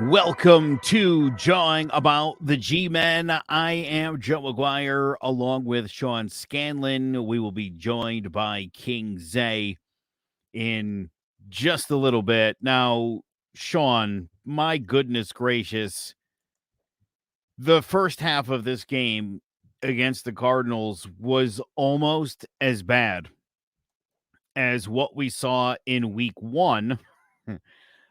Welcome to Jawing About the Gmen. I am Joe McGuire along with Sean Scanlon. We will be joined by King Zay in just a little bit. Now, Sean, my goodness gracious, the first half of this game against the Cardinals was almost as bad as what we saw in week one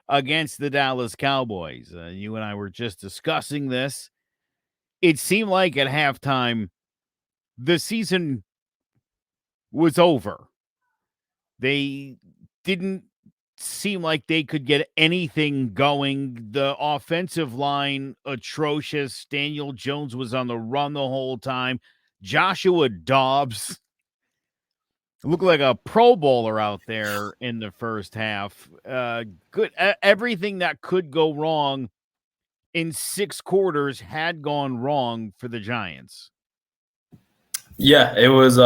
against the Dallas Cowboys. You and I were just discussing this. It seemed like at halftime, the season was over. They didn't seem like they could get anything going. The offensive line, atrocious. Daniel Jones was on the run the whole time. Joshua Dobbs looked like a Pro Bowler out there in the first half. Good. Everything that could go wrong in 6 quarters had gone wrong for the Giants. Yeah, it was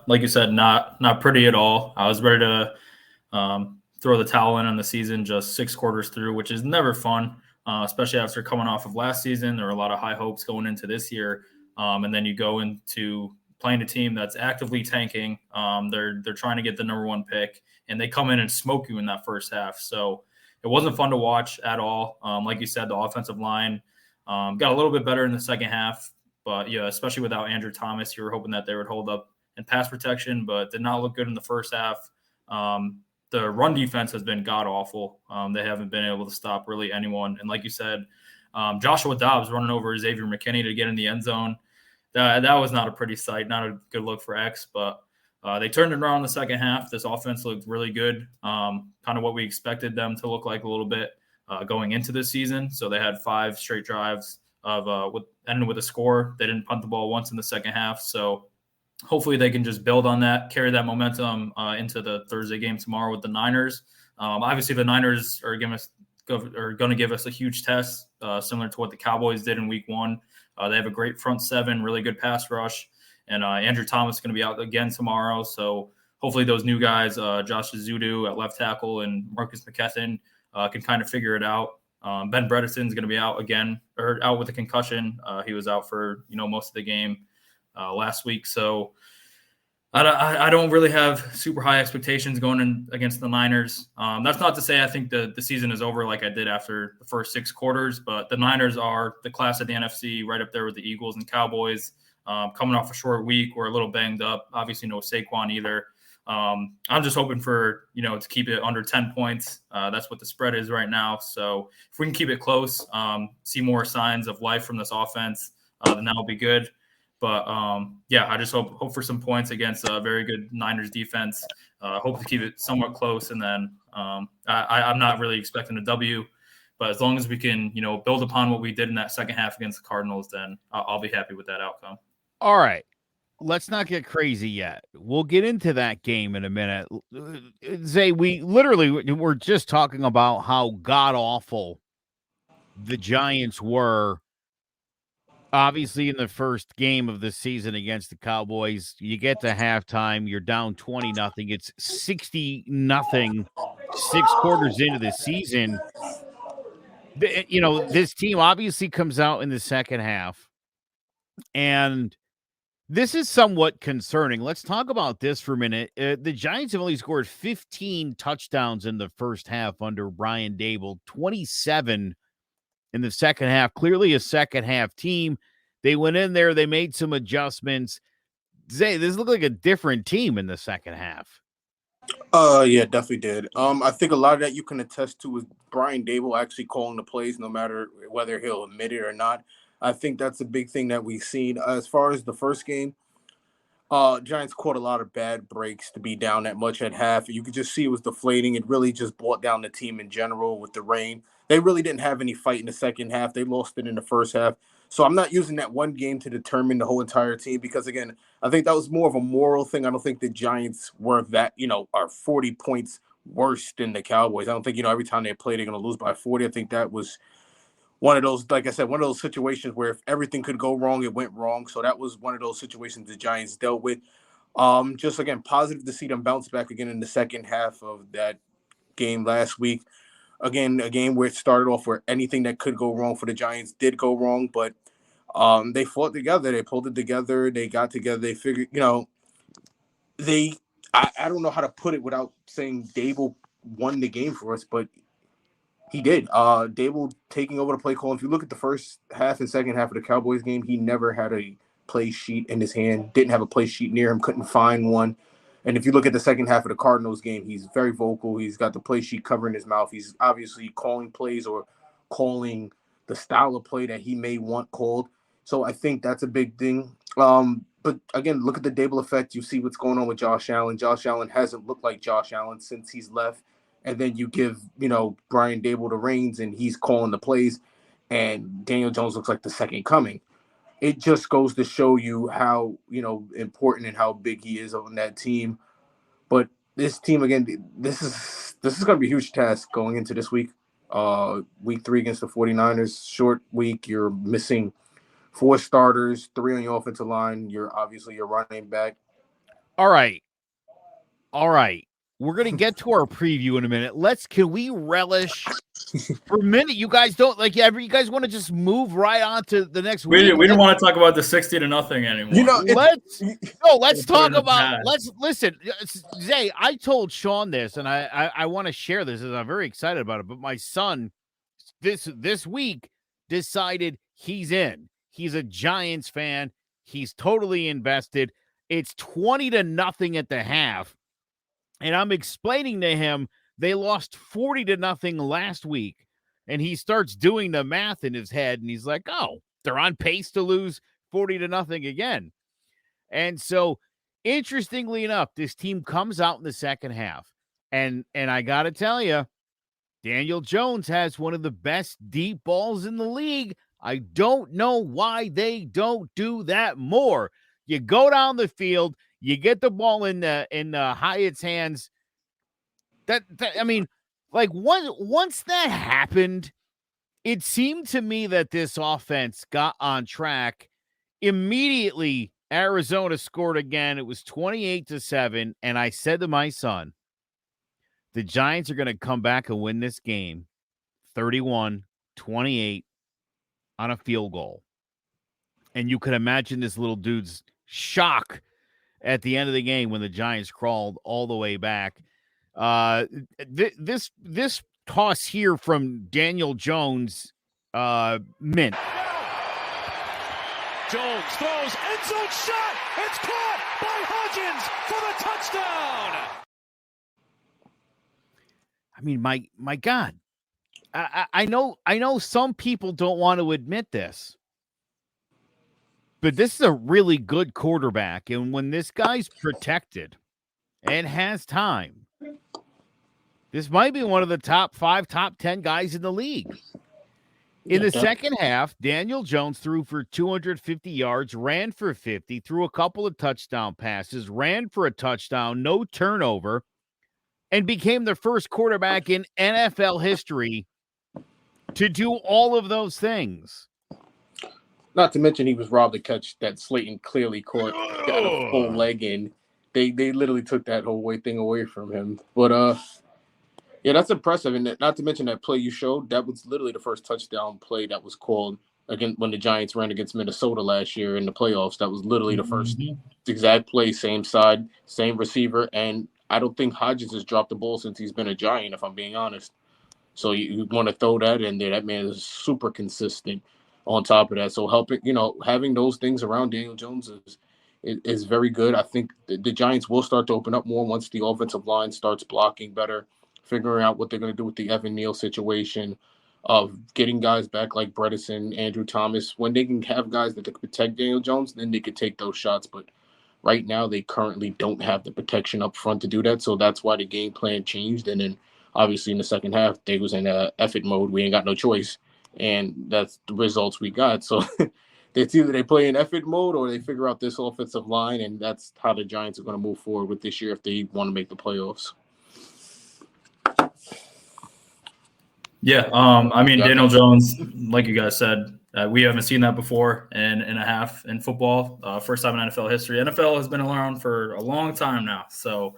like you said, not pretty at all. I was ready to throw the towel in on the season, just 6 quarters through, which is never fun, especially after coming off of last season. There were a lot of high hopes going into this year, and then you go into playing a team that's actively tanking. They're trying to get the number 1 pick, and they come in and smoke you in that first half. So it wasn't fun to watch at all. Like you said, the offensive line got a little bit better in the second half. But, yeah, especially without Andrew Thomas, you were hoping that they would hold up in pass protection, but did not look good in the first half. The run defense has been god-awful. They haven't been able to stop really anyone. And like you said, Joshua Dobbs running over Xavier McKinney to get in the end zone. That was not a pretty sight, not a good look for X, but they turned it around in the second half. This offense looked really good, kind of what we expected them to look like a little bit going into this season. So they had 5 straight drives of ending with a score. They didn't punt the ball once in the second half. So hopefully they can just build on that, carry that momentum into the Thursday game tomorrow with the Niners. Obviously, the Niners are going to give us a huge test, similar to what the Cowboys did in week 1. They have a great front 7, really good pass rush. And Andrew Thomas is going to be out again tomorrow. So hopefully those new guys, Josh Azudu at left tackle and Marcus McKesson, can kind of figure it out. Ben Bredesen is going to be out again, or out with a concussion. He was out for most of the game last week. So I don't really have super high expectations going in against the Niners. That's not to say I think the season is over like I did after the first 6 quarters, but the Niners are the class of the NFC, right up there with the Eagles and Cowboys. Coming off a short week, we're a little banged up. Obviously, no Saquon either. I'm just hoping for, to keep it under 10 points. That's what the spread is right now. So if we can keep it close, see more signs of life from this offense, then that'll be good. But I just hope for some points against a very good Niners defense. Hope to keep it somewhat close. And then I'm not really expecting a W, but as long as we can, build upon what we did in that second half against the Cardinals, then I'll be happy with that outcome. All right. Let's not get crazy yet. We'll get into that game in a minute. Zay, we're just talking about how god-awful the Giants were. Obviously, in the first game of the season against the Cowboys, you get to halftime, you're down 20-0. It's 60-0 6 quarters into the season. This team obviously comes out in the second half, and this is somewhat concerning. Let's talk about this for a minute. The Giants have only scored 15 touchdowns in the first half under Brian Daboll, 27 in the second half. Clearly a second half team. They went in there, they made some adjustments. Zay, this looked like a different team in the second half. Yeah, definitely did. I think a lot of that you can attest to with Brian Daboll actually calling the plays, no matter whether he'll admit it or not. I think that's a big thing that we've seen. As far as the first game, Giants caught a lot of bad breaks to be down that much at half. You could just see it was deflating. It really just brought down the team in general with the rain. They really didn't have any fight in the second half. They lost it in the first half. So I'm not using that one game to determine the whole entire team because, again, I think that was more of a moral thing. I don't think the Giants were that, are 40 points worse than the Cowboys. I don't think, every time they play, they're going to lose by 40. I think that was one of those, like I said, one of those situations where if everything could go wrong, it went wrong. So that was one of those situations the Giants dealt with. Just, again, positive to see them bounce back again in the second half of that game last week. Again, a game where it started off where anything that could go wrong for the Giants did go wrong, but they fought together. They pulled it together. They got together. They figured, they. I don't know how to put it without saying Dable won the game for us, but he did. Dable taking over the play call. If you look at the first half and second half of the Cowboys game, he never had a play sheet in his hand. Didn't have a play sheet near him. Couldn't find one. And if you look at the second half of the Cardinals game, he's very vocal. He's got the play sheet covering his mouth. He's obviously calling plays or calling the style of play that he may want called. So I think that's a big thing. But again, look at the Dable effect. You see what's going on with Josh Allen. Josh Allen hasn't looked like Josh Allen since he's left. And then you give, Brian Dable the reins and he's calling the plays. And Daniel Jones looks like the second coming. It just goes to show you how, important and how big he is on that team. But this team, again, this is going to be a huge task going into this week. Week 3 against the 49ers, short week. You're missing 4 starters, 3 on your offensive line. You're obviously your running back. All right. We're going to get to our preview in a minute. Can we relish for a minute? You guys don't you guys want to just move right on to the next week? We don't want to talk about the 60-0 anymore. Let's talk about, listen, Zay, I told Sean this, and I want to share this, and I'm very excited about it, but my son this week decided he's in. He's a Giants fan. He's totally invested. It's 20-0 at the half. And I'm explaining to him they lost 40-0 last week. And he starts doing the math in his head. And he's like, oh, they're on pace to lose 40-0 again. And so, interestingly enough, this team comes out in the second half. And I got to tell you, Daniel Jones has one of the best deep balls in the league. I don't know why they don't do that more. You go down the field, you get the ball in Hyatt's hands. Once that happened, it seemed to me that this offense got on track. Immediately, Arizona scored again. It was 28-7, and I said to my son, the Giants are going to come back and win this game 31-28 on a field goal. And you could imagine this little dude's shock at the end of the game when the Giants crawled all the way back. This toss here from Daniel Jones, mint. Jones throws, end zone shot. It's caught by Hodgins for the touchdown. I mean, my God, I know some people don't want to admit this, but this is a really good quarterback. And when this guy's protected and has time, this might be one of the top 5, top 10 guys in the league. In the second half, Daniel Jones threw for 250 yards, ran for 50, threw a couple of touchdown passes, ran for a touchdown, no turnover, and became the first quarterback in NFL history to do all of those things. Not to mention he was robbed the catch that Slayton clearly caught, got a full leg in. They literally took that whole thing away from him. But yeah, that's impressive. And not to mention that play you showed, that was literally the first touchdown play that was called again when the Giants ran against Minnesota last year in the playoffs. That was literally the first exact play, same side, same receiver. And I don't think Hodgins has dropped the ball since he's been a Giant, if I'm being honest. So you want to throw that in there. That man is super consistent on top of that. So having those things around Daniel Jones is very good. I think the Giants will start to open up more once the offensive line starts blocking better, figuring out what they're going to do with the Evan Neal situation, of getting guys back like Bredesen, Andrew Thomas. When they can have guys that can protect Daniel Jones, then they could take those shots. But right now, they currently don't have the protection up front to do that. So that's why the game plan changed. And then obviously in the second half, they was in effort mode. We ain't got no choice. And that's the results we got. So it's either they play in effort mode or they figure out this offensive line. And that's how the Giants are going to move forward with this year if they want to make the playoffs. Yeah, Daniel Jones, like you guys said, we haven't seen that before in a half in football. First time in NFL history. NFL has been around for a long time now, so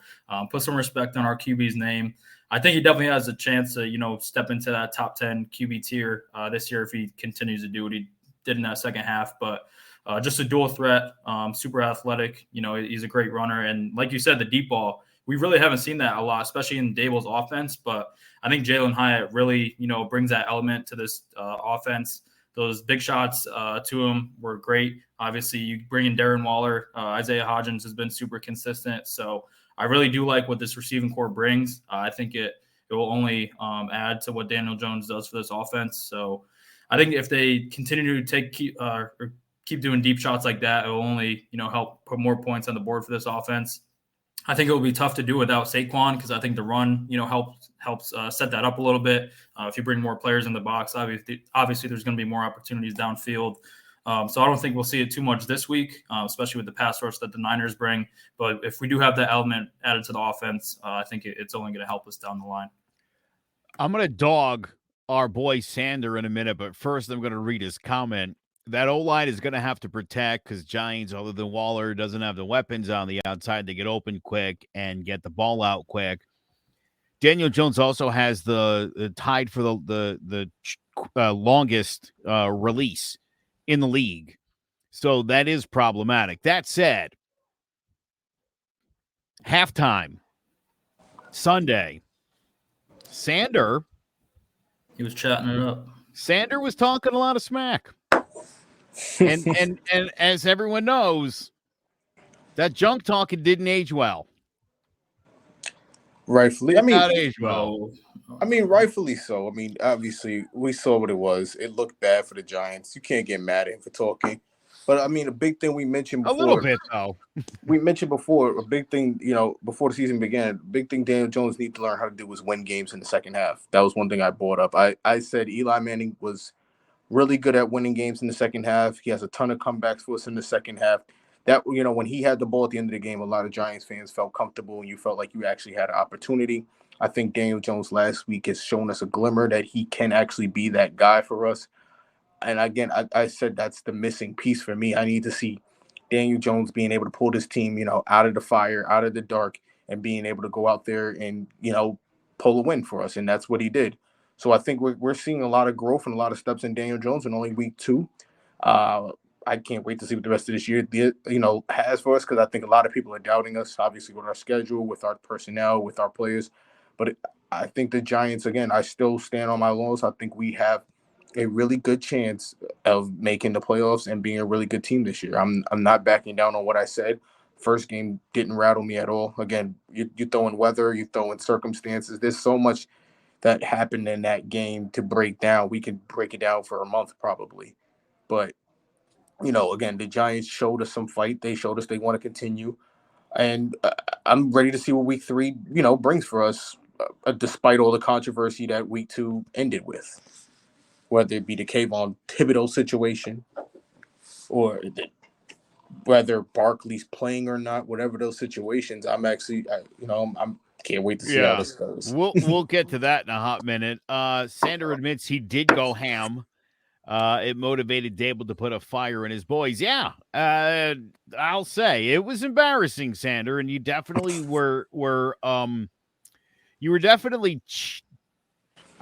put some respect on our QB's name. I think he definitely has a chance to, step into that top 10 QB tier this year if he continues to do what he did in that second half. But just a dual threat, super athletic. He's a great runner. And like you said, the deep ball, we really haven't seen that a lot, especially in Dable's offense. But I think Jalen Hyatt really, brings that element to this offense. Those big shots to him were great. Obviously, you bring in Darren Waller. Isaiah Hodgins has been super consistent. So I really do like what this receiving core brings. I think it will only add to what Daniel Jones does for this offense. So I think if they continue to keep doing deep shots like that, it will only help put more points on the board for this offense. I think it will be tough to do without Saquon because I think the run, helps set that up a little bit. If you bring more players in the box, obviously there's going to be more opportunities downfield. So I don't think we'll see it too much this week, especially with the pass rush that the Niners bring. But if we do have that element added to the offense, I think it's only going to help us down the line. I'm going to dog our boy Sander in a minute, but first I'm going to read his comment. That O-line is going to have to protect because Giants, other than Waller, doesn't have the weapons on the outside to get open quick and get the ball out quick. Daniel Jones also has the tied for the longest release in the league. So that is problematic. That said, halftime, Sunday, Sander. He was chatting it up. Sander was talking a lot of smack. And as everyone knows, that junk talking didn't age well. Rightfully. Rightfully so. Obviously, we saw what it was. It looked bad for the Giants. You can't get mad at him for talking. But, a big thing we mentioned before. A little bit, though. We mentioned before, a big thing, before the season began, big thing Daniel Jones needs to learn how to do was win games in the second half. That was one thing I brought up. I said Eli Manning was really good at winning games in the second half. He has a ton of comebacks for us in the second half. That, when he had the ball at the end of the game, a lot of Giants fans felt comfortable and you felt like you actually had an opportunity. I think Daniel Jones last week has shown us a glimmer that he can actually be that guy for us. And again, I said that's the missing piece for me. I need to see Daniel Jones being able to pull this team, out of the fire, out of the dark, and being able to go out there and, pull a win for us. And that's what he did. So I think we're seeing a lot of growth and a lot of steps in Daniel Jones in only week 2. I can't wait to see what the rest of this year, has for us because I think a lot of people are doubting us, obviously, with our schedule, with our personnel, with our players. But I think the Giants, again, I still stand on my laurels. I think we have a really good chance of making the playoffs and being a really good team this year. I'm not backing down on what I said. First game didn't rattle me at all. Again, you throw in weather, you throw in circumstances. There's so much that happened in that game to break down. We could break it down for a month probably. But, again, the Giants showed us some fight. They showed us they want to continue. And I'm ready to see what week 3, brings for us, despite all the controversy that week 2 ended with. Whether it be the Kayvon Thibodeau situation or whether Barkley's playing or not, whatever those situations, I'm can't wait to see how this goes. We'll get to that in a hot minute. Sander admits he did go ham. It motivated Dable to put a fire in his boys. Yeah, I'll say it was embarrassing, Sander, and you definitely were definitely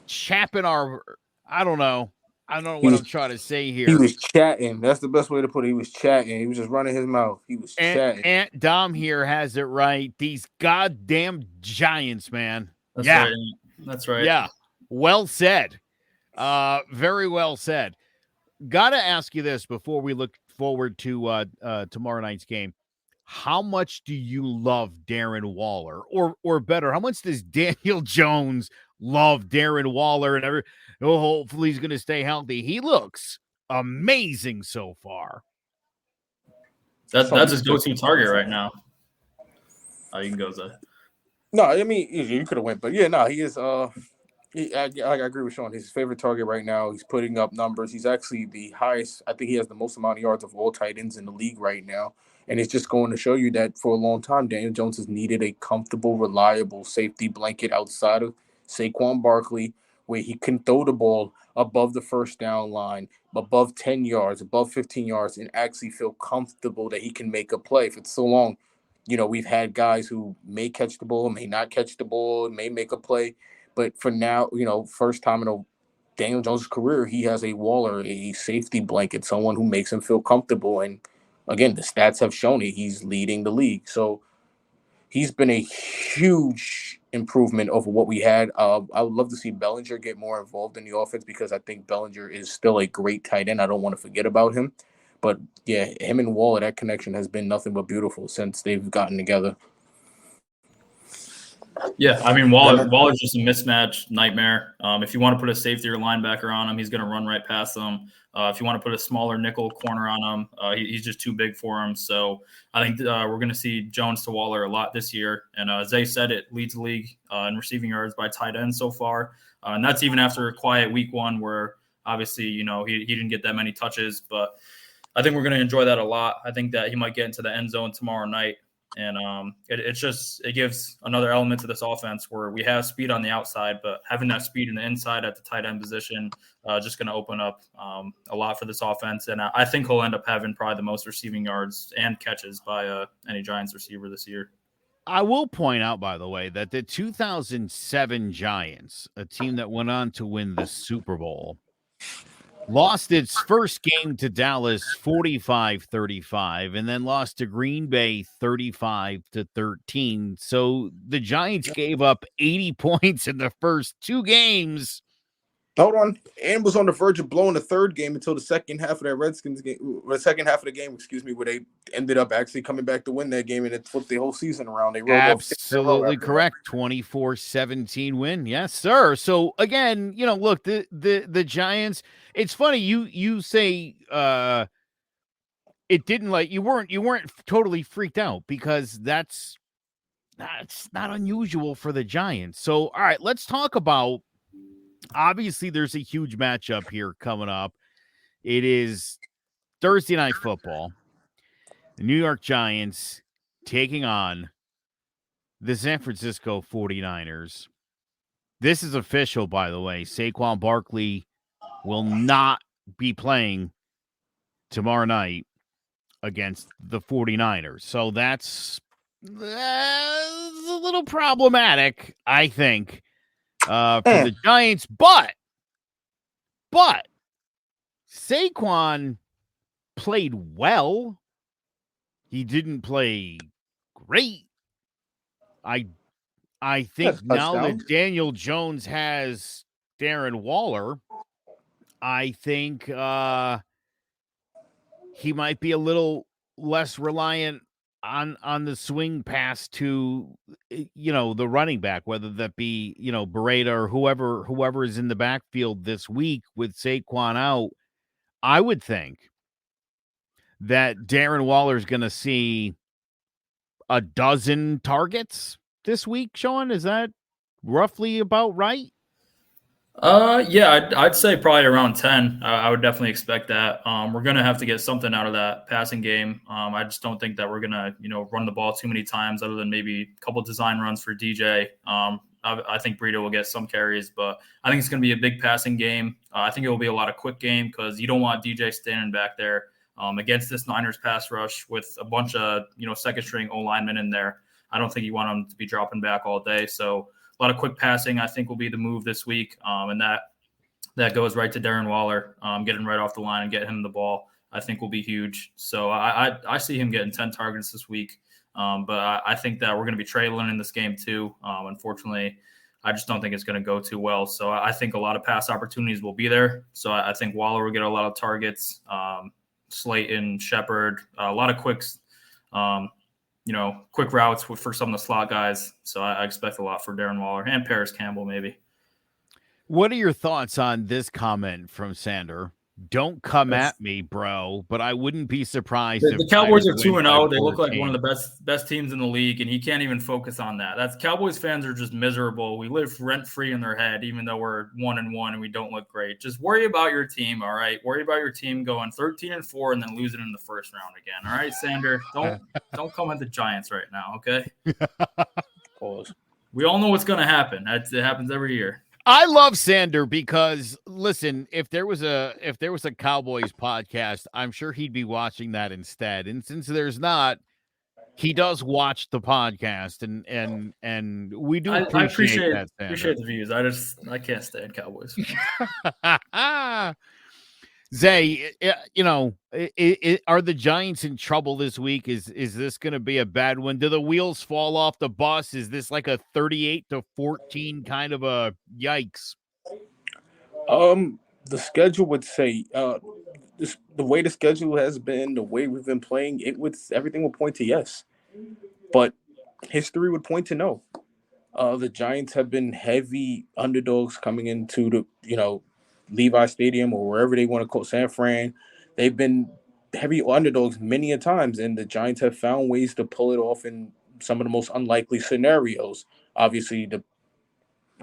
chapping our. I don't know what I'm trying to say here. He was chatting. That's the best way to put it. He was chatting. He was just running his mouth. He was chatting. Aunt Dom here has it right. These goddamn Giants, man. That's right. That's right. Yeah. Well said. Very well said. Got to ask you this before we look forward to tomorrow night's game. How much do you love Darren Waller? Or better, how much does Daniel Jones love Darren Waller? And hopefully he's going to stay healthy. He looks amazing so far. That's his go-to target right now. You can go, Zay. No, you could have went, but yeah, no, he is. I agree with Sean. His favorite target right now. He's putting up numbers. He's actually the highest. I think he has the most amount of yards of all tight ends in the league right now. And it's just going to show you that for a long time, Daniel Jones has needed a comfortable, reliable safety blanket outside of Saquon Barkley, where he can throw the ball above the first down line, above 10 yards, above 15 yards, and actually feel comfortable that he can make a play. For so long, we've had guys who may catch the ball, may not catch the ball, may make a play. But for now, first time in Daniel Jones' career, he has a Waller, a safety blanket, someone who makes him feel comfortable. And again, the stats have shown it. He's leading the league. So he's been a huge improvement over what we had. I would love to see Bellinger get more involved in the offense because I think Bellinger is still a great tight end. I don't want to forget about him. But yeah, him and Waller, that connection has been nothing but beautiful since they've gotten together. Yeah, I mean, Waller's just a mismatch nightmare. If you want to put a safety or linebacker on him, he's going to run right past them. If you want to put a smaller nickel corner on him, he's just too big for him. So I think we're going to see Jones to Waller a lot this year. And as Zay said, it leads the league in receiving yards by tight end so far. And that's even after a quiet week one where obviously, he didn't get that many touches. But I think we're going to enjoy that a lot. I think that he might get into the end zone tomorrow night. And it gives another element to this offense where we have speed on the outside, but having that speed in the inside at the tight end position just going to open up a lot for this offense. And I think he'll end up having probably the most receiving yards and catches by any Giants receiver this year. I will point out, by the way, that the 2007 Giants, a team that went on to win the Super Bowl, lost its first game to Dallas 45-35 and then lost to Green Bay 35-13. So the Giants gave up 80 points in the first two games. Hold on. And was on the verge of blowing the third game until the second half of that Redskins game, or the second half of the game, where they ended up actually coming back to win that game and it flipped the whole season around. They rolled absolutely correct. 24-17 win. Yes, sir. So again, look, the Giants, it's funny you say it didn't you weren't totally freaked out because that's not unusual for the Giants. So all right, let's talk about, obviously there's a huge matchup here coming up. It is Thursday Night Football. The New York Giants taking on the San Francisco 49ers. This is official, by the way. Saquon Barkley will not be playing tomorrow night against the 49ers. So that's a little problematic, I think, for the Giants. But Saquon played well. He didn't play great. I think now that Daniel Jones has Darren Waller, I think he might be a little less reliant on the swing pass to the running back, whether that be Beretta or whoever is in the backfield this week with Saquon out. I would think that Darren Waller is going to see a dozen targets this week. Sean, is that roughly about right? Yeah, I'd say probably around 10. I would definitely expect that. We're going to have to get something out of that passing game. I just don't think that we're going to, run the ball too many times other than maybe a couple design runs for DJ. I think Burrito will get some carries, but I think it's going to be a big passing game. I think it will be a lot of quick game because you don't want DJ standing back there against this Niners pass rush with a bunch of, second string O linemen in there. I don't think you want them to be dropping back all day. So a lot of quick passing, I think, will be the move this week. And that goes right to Darren Waller, getting right off the line and getting him the ball, I think will be huge. So I see him getting 10 targets this week. But I think that we're going to be trailing in this game too. Unfortunately, I just don't think it's going to go too well. So I think a lot of pass opportunities will be there. So I think Waller will get a lot of targets. Slayton, Shepard, a lot of quicks, quick routes for some of the slot guys. So I expect a lot for Darren Waller and Paris Campbell maybe. What are your thoughts on this comment from Sander? Don't come at me, bro, but I wouldn't be surprised if the Cowboys are 2-0. They look like one of the best teams in the league, and he can't even focus on that. That's Cowboys fans are just miserable. We live rent-free in their head, even though we're 1-1 and we don't look great. Just worry about your team, all right? Worry about your team going 13-4 and then losing in the first round again. All right, Sander? Don't come at the Giants right now, okay? Pause. We all know what's going to happen. It happens every year. I love Sander because, listen, if there was a Cowboys podcast, I'm sure he'd be watching that instead. And since there's not, he does watch the podcast, and we do I appreciate that, appreciate the views. I can't stand Cowboys Sandra. Zay, are the Giants in trouble this week? Is this going to be a bad one? Do the wheels fall off the bus? Is this like a 38-14 kind of a yikes? The schedule would say the way the schedule has been, the way we've been playing, everything would point to yes, but history would point to no. The Giants have been heavy underdogs coming into the Levi Stadium or wherever they want to call San Fran. They've been heavy underdogs many a times, and the Giants have found ways to pull it off in some of the most unlikely scenarios. Obviously, the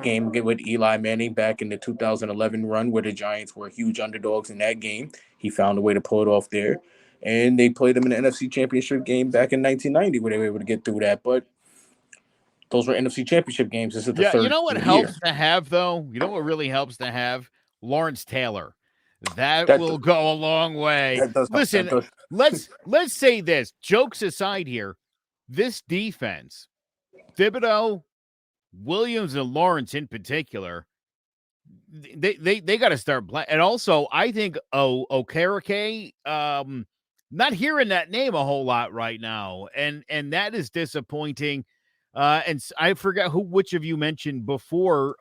game with Eli Manning back in the 2011 run, where the Giants were huge underdogs in that game. He found a way to pull it off there. And they played them in the NFC Championship game back in 1990, where they were able to get through that. But those were NFC Championship games. This is the third You know what year. helps to have, though? You know what really helps to have? Lawrence Taylor. That will go a long way. That does help. Listen, let's say this. Jokes aside here, this defense, Thibodeau, Williams, and Lawrence in particular, they got to start playing. And also, I think Okereke, not hearing that name a whole lot right now, and that is disappointing. And I forgot which of you mentioned before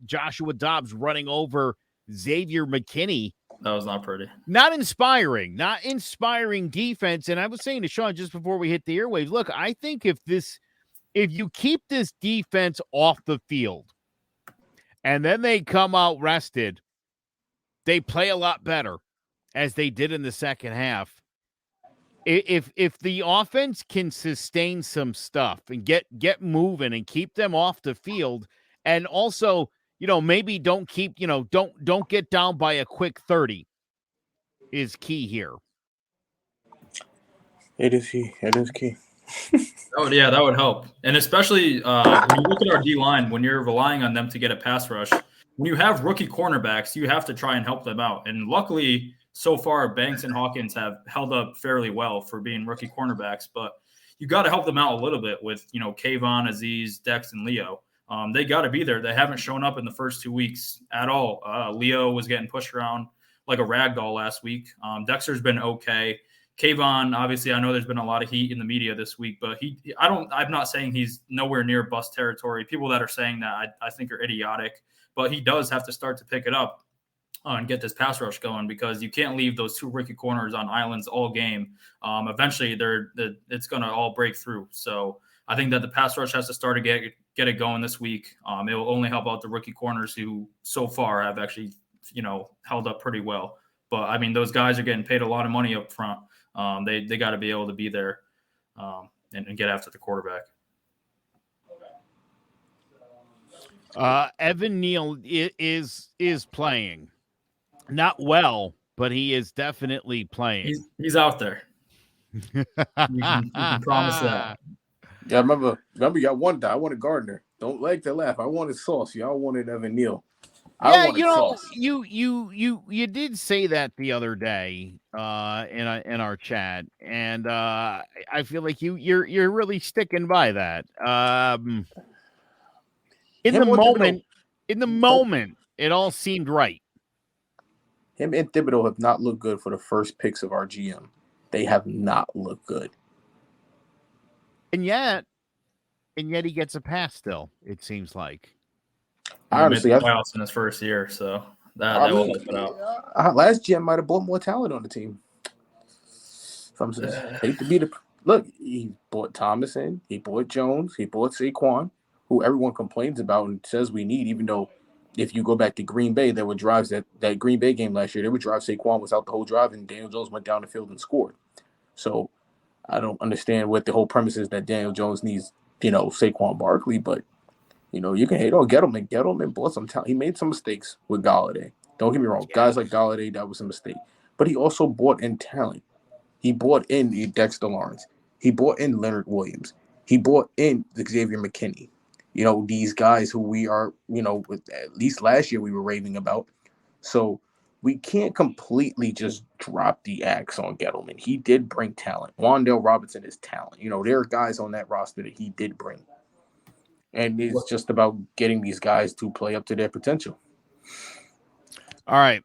Joshua Dobbs running over Xavier McKinney. That was not pretty. Not inspiring defense. And I was saying to Sean just before we hit the airwaves, look, I think if you keep this defense off the field and then they come out rested, they play a lot better as they did in the second half. If the offense can sustain some stuff and get moving and keep them off the field, and also, maybe don't get down by a quick 30 is key here. It is key. Oh yeah, that would help. And especially when you look at our D-line, when you're relying on them to get a pass rush, when you have rookie cornerbacks, you have to try and help them out. And luckily, so far, Banks and Hawkins have held up fairly well for being rookie cornerbacks, but you got to help them out a little bit with, Kayvon, Aziz, Dex, and Leo. They got to be there. They haven't shown up in the first 2 weeks at all. Leo was getting pushed around like a rag doll last week. Dexter's been okay. Kayvon, obviously, I know there's been a lot of heat in the media this week, but I'm not saying he's nowhere near bust territory. People that are saying that I think are idiotic, but he does have to start to pick it up and get this pass rush going, because you can't leave those two rookie corners on islands all game. Eventually, it's going to all break through. So I think that the pass rush has to start to get it going this week. It will only help out the rookie corners who so far have actually, held up pretty well. But I mean, those guys are getting paid a lot of money up front. They got to be able to be there and get after the quarterback. Evan Neal is playing. Not well, but he is definitely playing. He's out there. You can promise that. Yeah, remember y'all wanted that. I wanted Gardner. Don't like to laugh. I wanted Sauce. Y'all wanted Evan Neal. Yeah, you did say that the other day in our chat, and I feel like you're really sticking by that. In the moment, it all seemed right. Him and Thibodeau have not looked good for the first picks of our GM. They have not looked good. And yet he gets a pass still, it seems like. Honestly, made the playoffs in his first year, so that will help it out. Last GM might have bought more talent on the team. So I'm just hate to be look. He bought Thomas in, he bought Jones, he bought Saquon, who everyone complains about and says we need. Even though, if you go back to Green Bay, there were drives that Green Bay game last year. There were drives Saquon was out the whole drive, and Daniel Jones went down the field and scored. So I don't understand what the whole premise is that Daniel Jones needs, Saquon Barkley, but. You can hate on Gettleman bought some talent. He made some mistakes with Galladay. Don't get me wrong. Guys like Galladay, that was a mistake. But he also bought in talent. He bought in Dexter Lawrence. He bought in Leonard Williams. He bought in Xavier McKinney. These guys who we are, at least last year we were raving about. So we can't completely just drop the axe on Gettleman. He did bring talent. Wandale Robinson is talent. There are guys on that roster that he did bring. And it's just about getting these guys to play up to their potential. All right.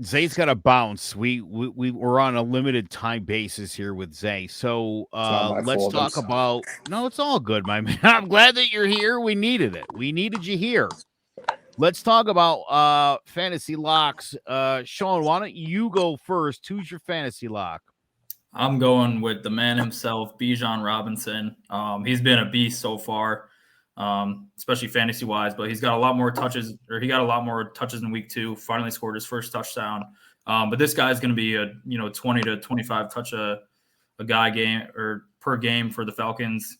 Zay's got to bounce. We're on a limited time basis here with Zay. So let's talk about. No, it's all good, my man. I'm glad that you're here. We needed it. We needed you here. Let's talk about fantasy locks. Sean, why don't you go first? Who's your fantasy lock? I'm going with the man himself, Bijan Robinson. He's been a beast so far, especially fantasy wise. But he's got a lot more touches, or he got a lot more touches in week 2. Finally scored his first touchdown. But this guy's going to be a 20 to 25 touch a guy game or per game for the Falcons.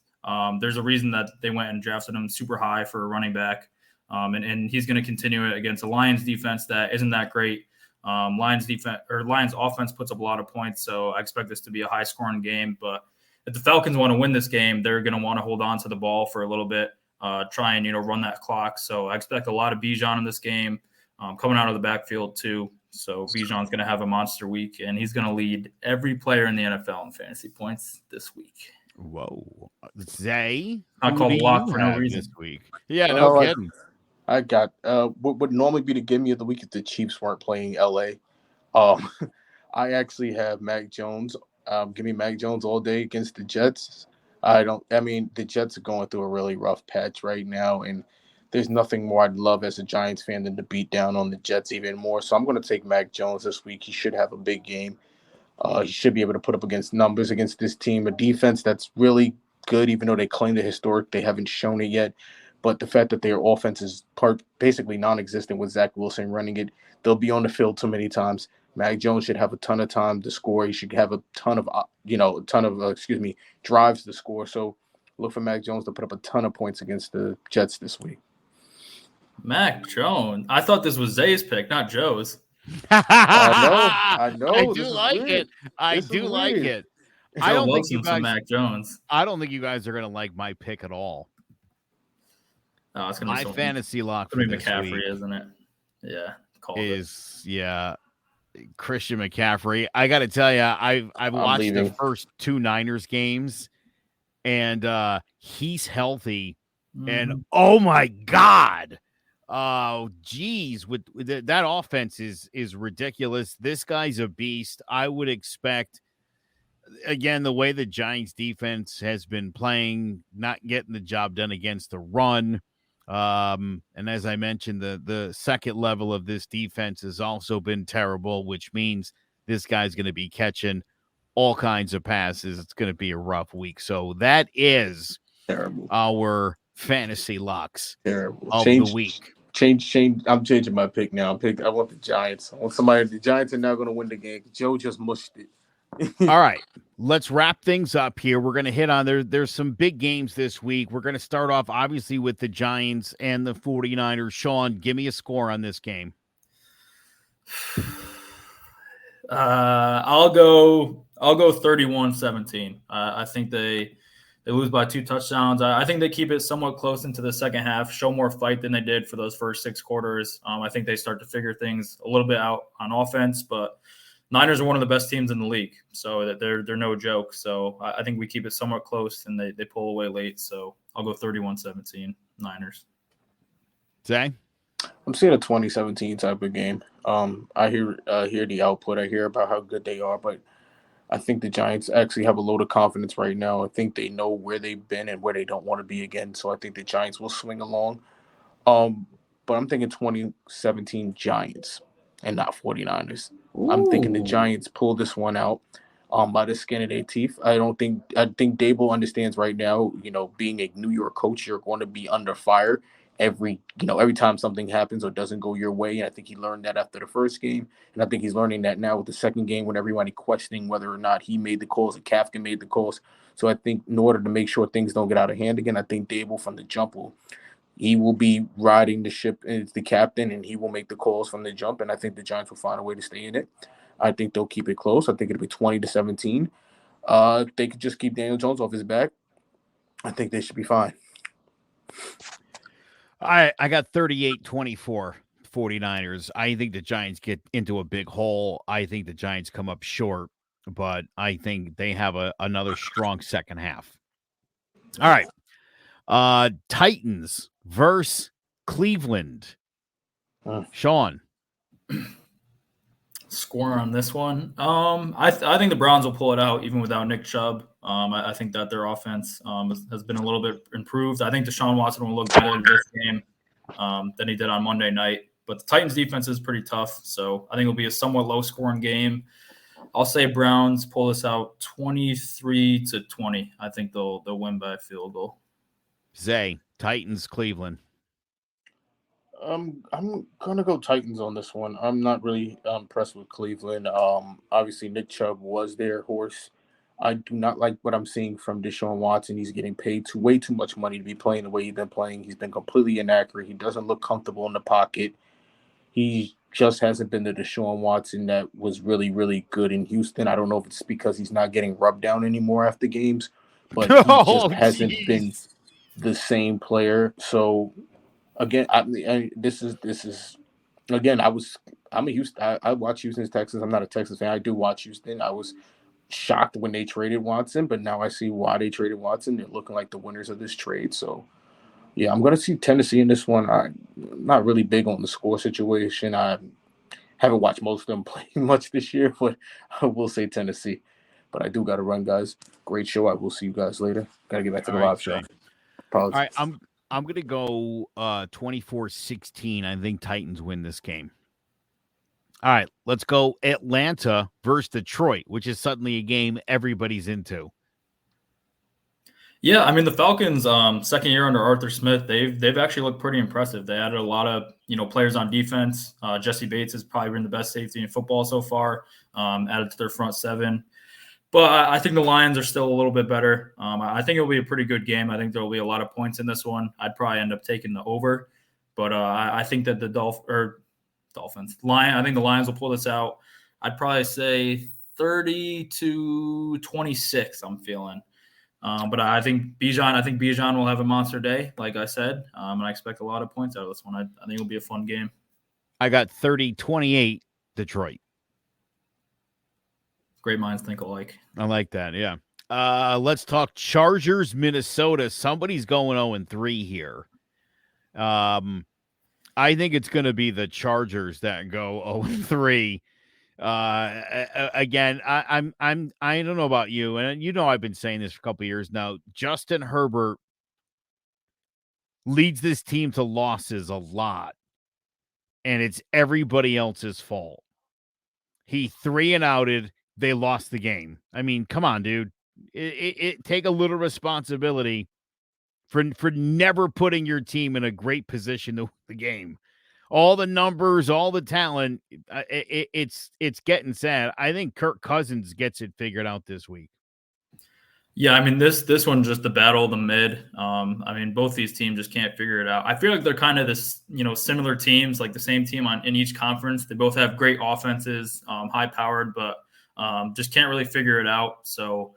There's a reason that they went and drafted him super high for a running back. And he's going to continue it against a Lions defense that isn't that great. Lions offense puts up a lot of points, so I expect this to be a high scoring game. But if the Falcons want to win this game, they're going to want to hold on to the ball for a little bit, try and run that clock. So I expect a lot of Bijan in this game, coming out of the backfield too. So Bijan's going to have a monster week, and he's going to lead every player in the NFL in fantasy points this week. Whoa, Zay, I call the lock for no reason this week. Yeah, no kidding. I got what would normally be the gimme of the week if the Chiefs weren't playing LA. I actually have Mac Jones. Give me Mac Jones all day against the Jets. The Jets are going through a really rough patch right now, and there's nothing more I'd love as a Giants fan than to beat down on the Jets even more. So I'm going to take Mac Jones this week. He should have a big game. He should be able to put up against numbers against this team, a defense that's really good, even though they claim they're historic. They haven't shown it yet. But the fact that their offense is basically non-existent with Zach Wilson running it, they'll be on the field too many times. Mac Jones should have a ton of time to score. He should have a ton of drives to score. So look for Mac Jones to put up a ton of points against the Jets this week. Mac Jones. I thought this was Zay's pick, not Joe's. I know. I do like it. I do like it. I don't think you guys. Mac Jones. I don't think you guys are going to like my pick at all. Oh, it's gonna be my fantasy lock for this McCaffrey, week isn't it? Yeah, Christian McCaffrey. I got to tell you, I've watched the first 2 Niners games, and he's healthy, and oh my god, oh geez, with that offense is ridiculous. This guy's a beast. I would expect. Again, the way the Giants defense has been playing, not getting the job done against the run. And as I mentioned, the second level of this defense has also been terrible, which means this guy's going to be catching all kinds of passes. It's going to be a rough week. So that is terrible. Our fantasy locks of the week. Change. I'm changing my pick now. I want the Giants. I want somebody. The Giants are not going to win the game. Joe just mushed it. All right, let's wrap things up here. We're going to hit on there's some big games this week. We're going to start off obviously with the Giants and the 49ers. Sean, give me a score on this game. I'll go 31-17. I think they lose by 2 touchdowns. I think they keep it somewhat close into the second half, show more fight than they did for those first 6 quarters. I think they start to figure things a little bit out on offense, but Niners are one of the best teams in the league, so they're no joke. So I think we keep it somewhat close, and they pull away late. So I'll go 31-17 Niners. Zay? I'm seeing a 2017 type of game. I hear the output. I hear about how good they are, but I think the Giants actually have a load of confidence right now. I think they know where they've been and where they don't want to be again. So I think the Giants will swing along. But I'm thinking 2017 Giants and not 49ers. Ooh. I'm thinking the Giants pull this one out by the skin of their teeth. I think Dable understands right now, being a New York coach, you're going to be under fire every time something happens or doesn't go your way. And I think he learned that after the first game. And I think he's learning that now with the second game when everybody questioning whether or not he made the calls and Kafka made the calls. So I think in order to make sure things don't get out of hand again, I think Dable from the jump he will be riding the ship as the captain, and he will make the calls from the jump. And I think the Giants will find a way to stay in it. I think they'll keep it close. I think it'll be 20-17. If they could just keep Daniel Jones off his back, I think they should be fine. I got 38-24. 49ers. I think the Giants get into a big hole. I think the Giants come up short, but I think they have another strong second half. All right. Titans versus Cleveland. Sean. Score on this one. I think the Browns will pull it out even without Nick Chubb. I think that their offense has been a little bit improved. I think Deshaun Watson will look better this game than he did on Monday night. But the Titans defense is pretty tough, so I think it'll be a somewhat low-scoring game. I'll say Browns pull this out 23-20. I think they'll win by a field goal. Zay, Titans, Cleveland. I'm gonna go Titans on this one. I'm not really impressed with Cleveland. Obviously Nick Chubb was their horse. I do not like what I'm seeing from Deshaun Watson. He's getting paid way too much money to be playing the way he's been playing. He's been completely inaccurate. He doesn't look comfortable in the pocket. He just hasn't been the Deshaun Watson that was really, really good in Houston. I don't know if it's because he's not getting rubbed down anymore after games, but he just hasn't been the same player. So again, this is again. I'm a Houston. I watch Houston's Texans. I'm not a Texans fan. I do watch Houston. I was shocked when they traded Watson, but now I see why they traded Watson. They're looking like the winners of this trade. So yeah, I'm going to see Tennessee in this one. I'm not really big on the score situation. I haven't watched most of them play much this year, but I will say Tennessee. But I do got to run, guys. Great show. I will see you guys later. Got to get back to the live show. Apologies. All right, I'm going to go 24-16. I think Titans win this game. All right, let's go Atlanta versus Detroit, which is suddenly a game everybody's into. Yeah, I mean the Falcons, second year under Arthur Smith, they've actually looked pretty impressive. They added a lot of players on defense. Jesse Bates has probably been the best safety in football so far. Added to their front seven, but I think the Lions are still a little bit better. I think it'll be a pretty good game. I think there will be a lot of points in this one. I'd probably end up taking the over, but I think that the Dolphins. I think the Lions will pull this out. I'd probably say 30-26. I'm feeling. But I think Bijan will have a monster day, like I said, and I expect a lot of points out of this one. I think it'll be a fun game. I got 30-28 Detroit. Great minds think alike. I like that, yeah. Let's talk Chargers, Minnesota. Somebody's going 0-3 here. I think it's going to be the Chargers that go 0-3. Again, I don't know about you, and I've been saying this for a couple of years now. Justin Herbert leads this team to losses a lot, and it's everybody else's fault. He 3-and-outed. They lost the game. I mean, come on, dude. It take a little responsibility for never putting your team in a great position to win the game. All the numbers, all the talent, it's getting sad. I think Kirk Cousins gets it figured out this week. Yeah, I mean this one just the battle of the mid. I mean both these teams just can't figure it out. I feel like they're kind of this similar teams, like the same team in each conference. They both have great offenses, high powered, but just can't really figure it out. So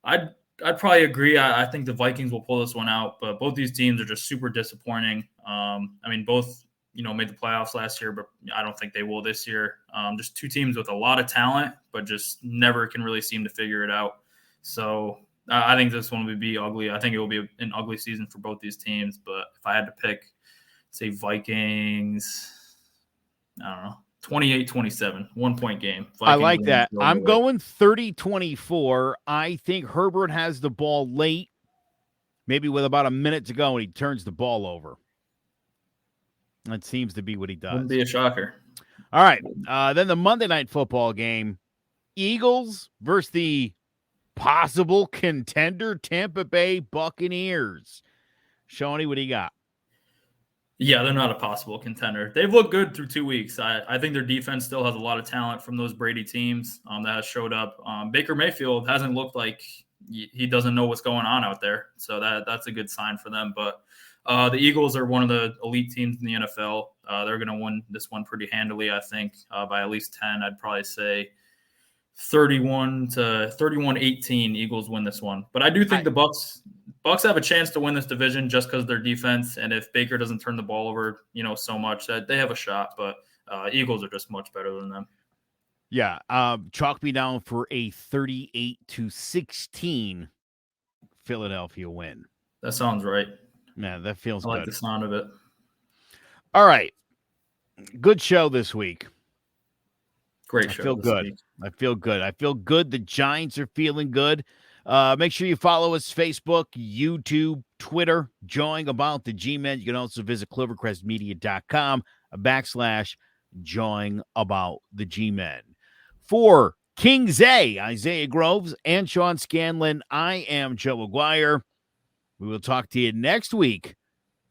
I'd probably agree. I think the Vikings will pull this one out, but both these teams are just super disappointing. I mean both made the playoffs last year, but I don't think they will this year. Just two teams with a lot of talent, but just never can really seem to figure it out. So I think this one would be ugly. I think it will be an ugly season for both these teams. But if I had to pick, say Vikings, I don't know, 28-27, 1-point game. Vikings I like that. I'm going 30-24. I think Herbert has the ball late, maybe with about a minute to go, and he turns the ball over. That seems to be what he does. Wouldn't be a shocker. All right. Then the Monday Night Football game, Eagles versus the possible contender Tampa Bay Buccaneers. Shawnee, what do you got? Yeah, they're not a possible contender. They've looked good through 2 weeks. I think their defense still has a lot of talent from those Brady teams that has showed up. Baker Mayfield hasn't looked like he doesn't know what's going on out there. So that's a good sign for them. But the Eagles are one of the elite teams in the NFL. They're going to win this one pretty handily, I think, by at least 10. I'd probably say 31-18 Eagles win this one. But I do think the Bucs Bucks have a chance to win this division just because of their defense, and if Baker doesn't turn the ball over, so much, that they have a shot. But Eagles are just much better than them. Yeah, chalk me down for a 38-16 Philadelphia win. That sounds right. Man, that feels I like good. the sound of it. All right, good show this week. Great show. I feel good. I feel good. I feel good. The Giants are feeling good. Make sure you follow us: Facebook, YouTube, Twitter. Join About the G-Men. You can also visit clovercrestmedia.com/join About the G-Men. For King Zay, Isaiah Groves, and Sean Scanlon, I am Joe Aguirre. We will talk to you next week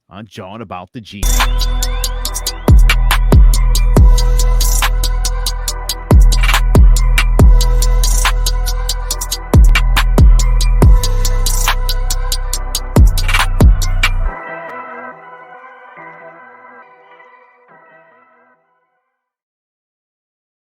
on Join About the G-Men.